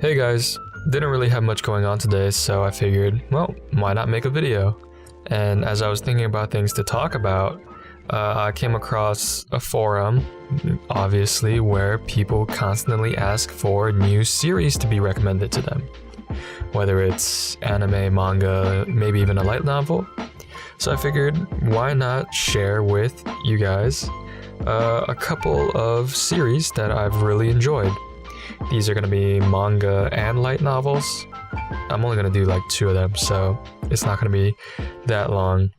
Hey guys, didn't really have much going on today, so I figured, well, why not make a video? And as I was thinking about things to talk about, I came across a forum, obviously, where people constantly ask for new series to be recommended to them. Whether it's anime, manga, maybe even a light novel. So I figured, why not share with you guys a couple of series that I've really enjoyed. These are going to be manga and light novels. I'm only going to do like 2 of them, so it's not going to be that long.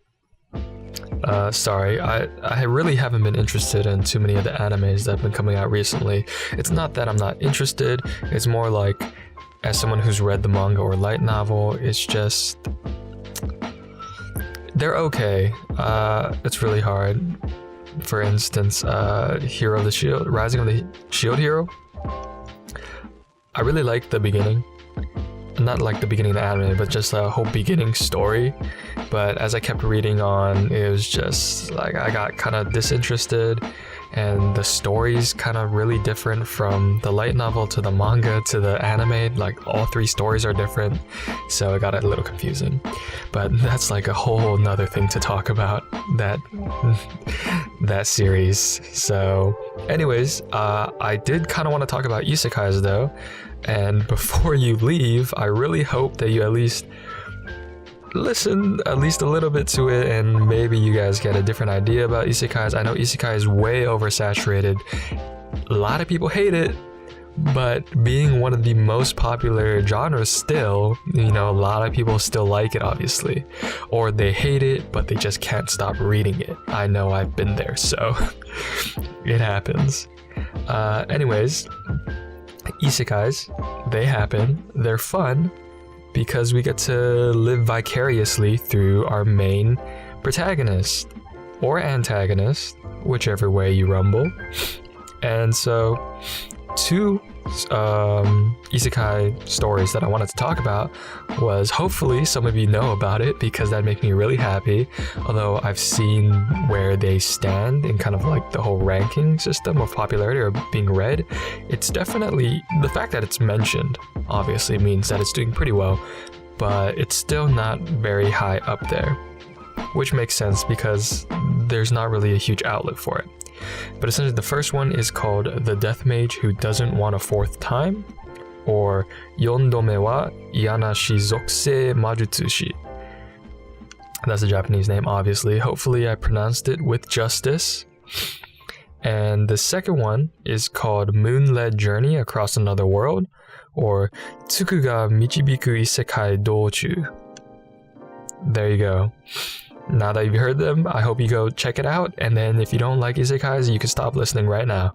Sorry, I really haven't been interested in too many of the animes that have been coming out recently. It's not that I'm not interested, it's more like, as someone who's read the manga or light novel, it's just... they're okay. It's really hard. For instance, Hero of the Shield, Rising of the Shield Hero. I really liked the beginning. Not like the beginning of the anime, but just the whole beginning story. But as I kept reading on, it was just like I got kind of disinterested, and the story's kind of really different from the light novel to the manga to the anime. Like all 3 stories are different, so it got a little confusing. But that's like a whole nother thing to talk about, that series. So anyways, I did kind of want to talk about isekais though. And before you leave, I really hope that you at least listen at least a little bit to it, and maybe you guys get a different idea about isekais. I know isekai is way oversaturated. A lot of people hate it, but being one of the most popular genres still, you know, a lot of people still like it, obviously. Or they hate it, but they just can't stop reading it. I know, I've been there, so it happens. Anyways, isekais, they happen, they're fun, because we get to live vicariously through our main protagonist, or antagonist, whichever way you rumble. And so, 2 isekai stories that I wanted to talk about was, hopefully some of you know about it, because that makes me really happy. Although I've seen where they stand in kind of like the whole ranking system of popularity or being read. It's definitely, the fact that it's mentioned obviously means that it's doing pretty well, but it's still not very high up there, which makes sense because there's not really a huge outlet for it. But essentially the first one is called The Death Mage Who Doesn't Want a Fourth Time, or Yondome wa Iyana shi Zokusei Majutsushi. That's the Japanese name, obviously. Hopefully I pronounced it with justice. And the second one is called Moon-Led Journey Across Another World, or Tsuki ga Michibiku Isekai Douchuu. There you go. Now that you've heard them, I hope you go check it out, and then if you don't like isekais, you can stop listening right now.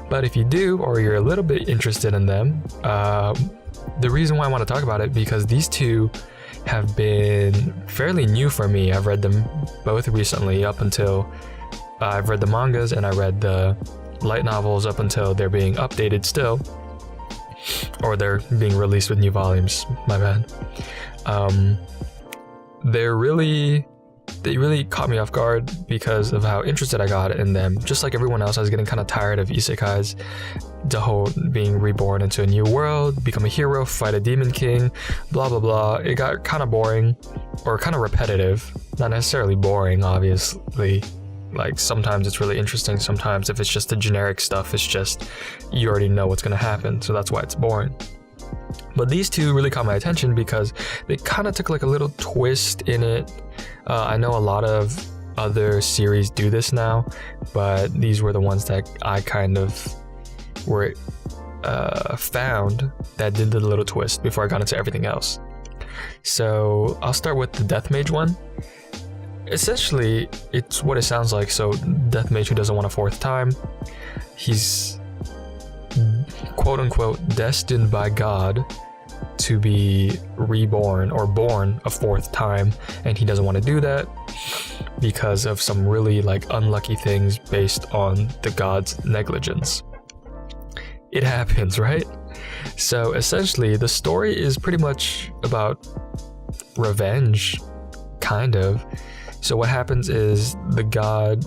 But if you do, or you're a little bit interested in them, the reason why I want to talk about it, because these 2 have been fairly new for me. I've read them both recently, up until I've read the mangas, and I read the light novels up until they're being updated still, or they're being released with new volumes, my bad. They really caught me off guard because of how interested I got in them. Just like everyone else, I was getting kind of tired of isekais. The whole being reborn into a new world, become a hero, fight a demon king, blah blah blah. It got kind of boring, or kind of repetitive. Not necessarily boring, obviously. Like sometimes it's really interesting, sometimes if it's just the generic stuff, it's just you already know what's going to happen, so that's why it's boring. But these 2 really caught my attention because they kind of took like a little twist in it. I know a lot of other series do this now, but these were the ones that I kind of were found that did the little twist before I got into everything else. So I'll start with the Death Mage one. Essentially, it's what it sounds like. So Death Mage who doesn't want a fourth time. He's quote-unquote destined by God to be reborn or born a 4th time, and he doesn't want to do that because of some really like unlucky things based on the god's negligence. It happens, right? So essentially the story is pretty much about revenge, kind of. So what happens is the god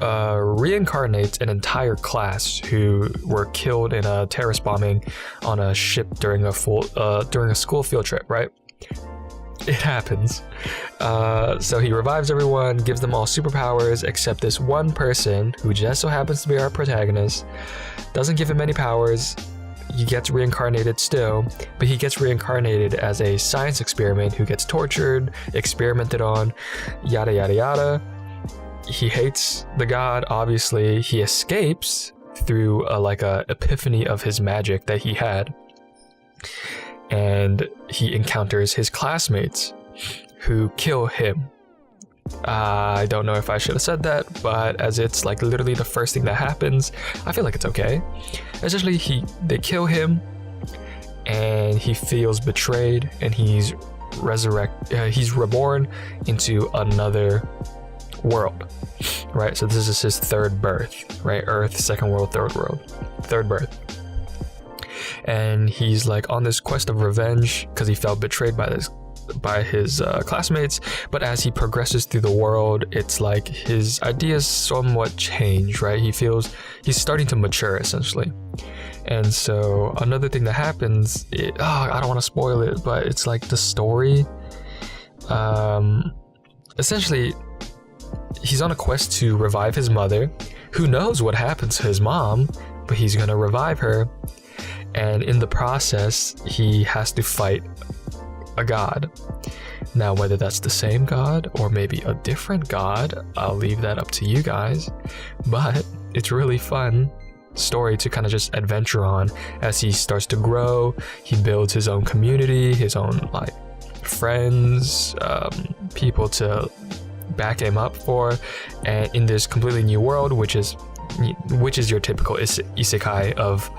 reincarnates an entire class who were killed in a terrorist bombing on a ship during a school field trip, right? It happens. So he revives everyone, gives them all superpowers, except this one person who just so happens to be our protagonist. Doesn't give him any powers. He gets reincarnated still, but he gets reincarnated as a science experiment who gets tortured, experimented on, yada yada yada. He hates the god, obviously. He escapes through a epiphany of his magic that he had. And he encounters his classmates who kill him. I don't know if I should have said that, but as it's like literally the first thing that happens, I feel like it's okay. Essentially, they kill him, and he feels betrayed, and he's reborn into another world, right? So this is his third birth, right? Earth, second world, third birth. And he's like on this quest of revenge because he felt betrayed by his classmates. But as he progresses through the world, it's like his ideas somewhat change, right? He feels he's starting to mature, essentially. And so another thing that happens, I don't want to spoil it, but it's like the story. Essentially, he's on a quest to revive his mother. Who knows what happens to his mom, but he's gonna revive her. And in the process, he has to fight a god. Now, whether that's the same god or maybe a different god, I'll leave that up to you guys. But it's really fun story to kind of just adventure on as he starts to grow. He builds his own community, his own like friends, people to back him up for, and in this completely new world, which is your typical isekai of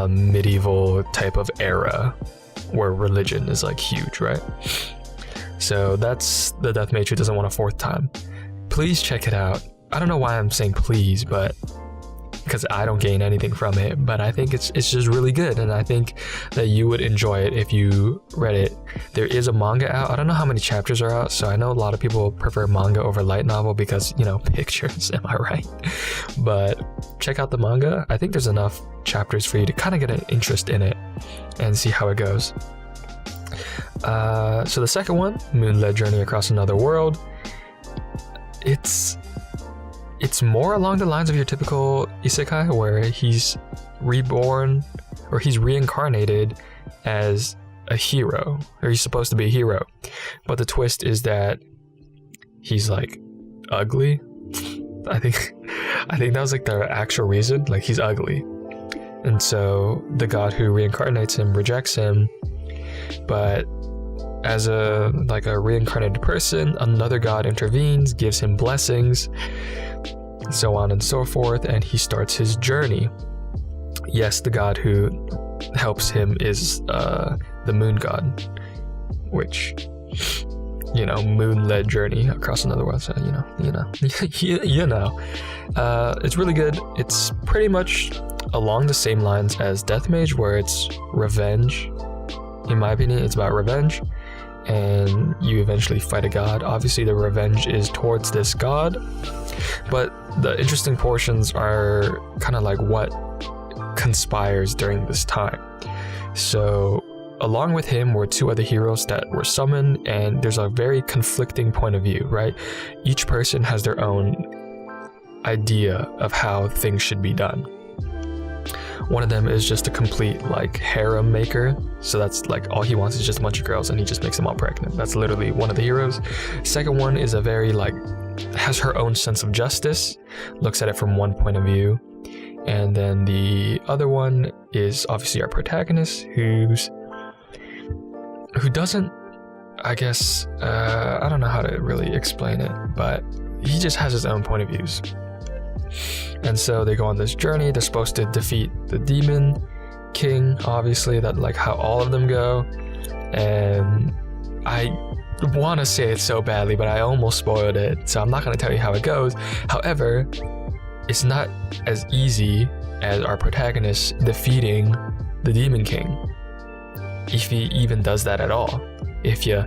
medieval type of era where religion is like huge, right? So that's the Death Mage who doesn't want a fourth time. Please check it out. I don't know why I'm saying please, but because I don't gain anything from it, but I think it's just really good, and I think that you would enjoy it if you read it. There is a manga out. I don't know how many chapters are out, so I know a lot of people prefer manga over light novel because, you know, pictures, am I right? But check out the manga. I think there's enough chapters for you to kind of get an interest in it and see how it goes. So the second one, Moon-led Journey Across Another World, it's more along the lines of your typical isekai where he's reborn or he's reincarnated as a hero, or he's supposed to be a hero. But the twist is that he's like ugly. I think that was like the actual reason, like he's ugly. And so the god who reincarnates him rejects him, but as a reincarnated person, another god intervenes, gives him blessings, so on and so forth, and he starts his journey. Yes, the god who helps him is the moon god, which, you know, moon-led journey across another world. So you know, it's really good. It's pretty much along the same lines as Death Mage, where it's revenge. In my opinion, it's about revenge, and you eventually fight a god. Obviously, the revenge is towards this god, but the interesting portions are kind of like what conspires during this time. So along with him were two other heroes that were summoned, and there's a very conflicting point of view, right? Each person has their own idea of how things should be done. One of them is just a complete like harem maker, so that's like all he wants is just a bunch of girls and he just makes them all pregnant. That's literally one of the heroes. Second one is a very like has her own sense of justice, looks at it from one point of view. And then the other one is obviously our protagonist, who doesn't, I guess, I don't know how to really explain it, but he just has his own point of views. And so they go on this journey. They're supposed to defeat the demon king, obviously, that like how all of them go. And I want to say it so badly, but I almost spoiled it, so I'm not going to tell you how it goes. However, it's not as easy as our protagonist defeating the demon king, if he even does that at all. If you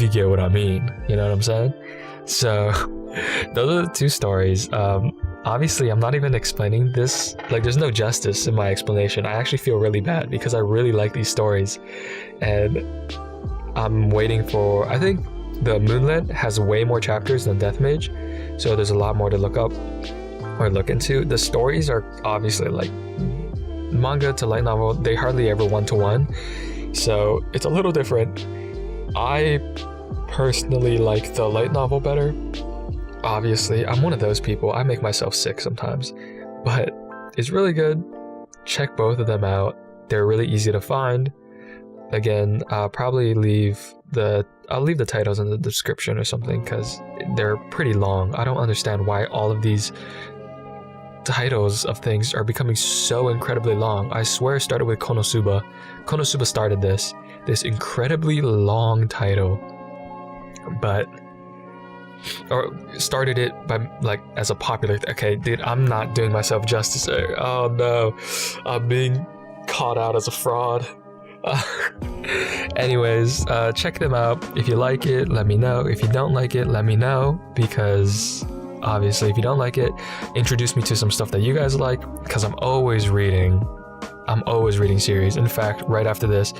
get what I mean, you know what I'm saying? So those are the two stories. Obviously, I'm not even explaining this. Like, there's no justice in my explanation. I actually feel really bad because I really like these stories. And I'm waiting for... I think the Moonlit has way more chapters than Death Mage. So there's a lot more to look up or look into. The stories are obviously like manga to light novel. They hardly ever one-to-one. So it's a little different. I personally like the light novel better. Obviously, I'm one of those people. I make myself sick sometimes, but it's really good. Check both of them out. They're really easy to find. Again, I'll leave the titles in the description or something because they're pretty long. I don't understand why all of these titles of things are becoming so incredibly long. I swear it started with Konosuba. Konosuba started this incredibly long title, or started it by like as a popular okay, dude, I'm not doing myself justice here. Oh no, I'm being caught out as a fraud. Anyways, check them out. If you like it, let me know. If you don't like it, let me know, because obviously if you don't like it, introduce me to some stuff that you guys like, because I'm always reading series. In fact, right after this,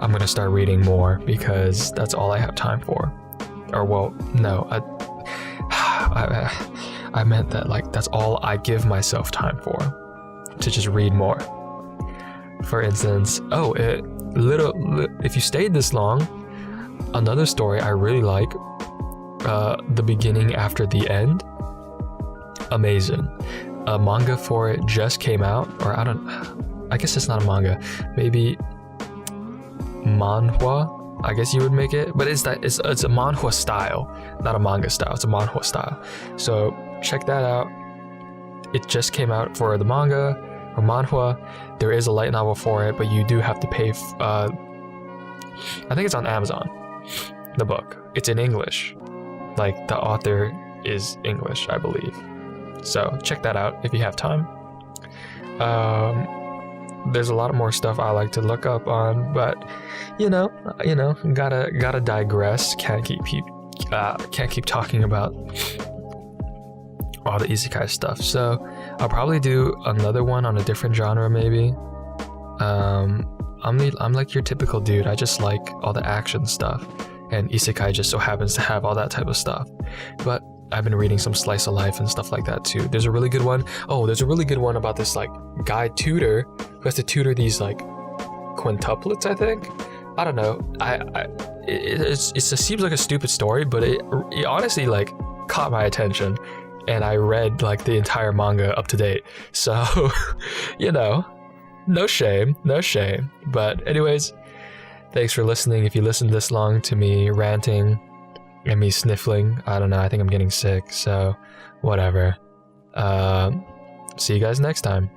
I'm gonna start reading more because that's all I have time for. Or well, no, I meant that like that's all I give myself time for, to just read more. For instance, if you stayed this long, another story I really like, the beginning after the end, amazing. A manga for it just came out, or I guess it's not a manga, maybe manhwa, I guess you would make it, but it's a manhwa style, not a manga style. It's a manhwa style. So check that out. It just came out for the manga or manhwa. There is a light novel for it, but you do have to pay. I think it's on Amazon. The book. It's in English. Like the author is English, I believe. So check that out if you have time. There's a lot more stuff I like to look up on, but you know, gotta digress. Can't keep talking about all the isekai stuff. So I'll probably do another one on a different genre, maybe. I'm like your typical dude. I just like all the action stuff, and isekai just so happens to have all that type of stuff. But I've been reading some slice of life and stuff like that too. There's a really good one. Oh, there's a really good one about this like guy tutor who has to tutor these like quintuplets, I think. I don't know. It seems like a stupid story, but it honestly like caught my attention, and I read like the entire manga up to date. So, no shame. But anyways, thanks for listening. If you listened this long to me ranting and me sniffling, I don't know, I think I'm getting sick, so whatever. See you guys next time.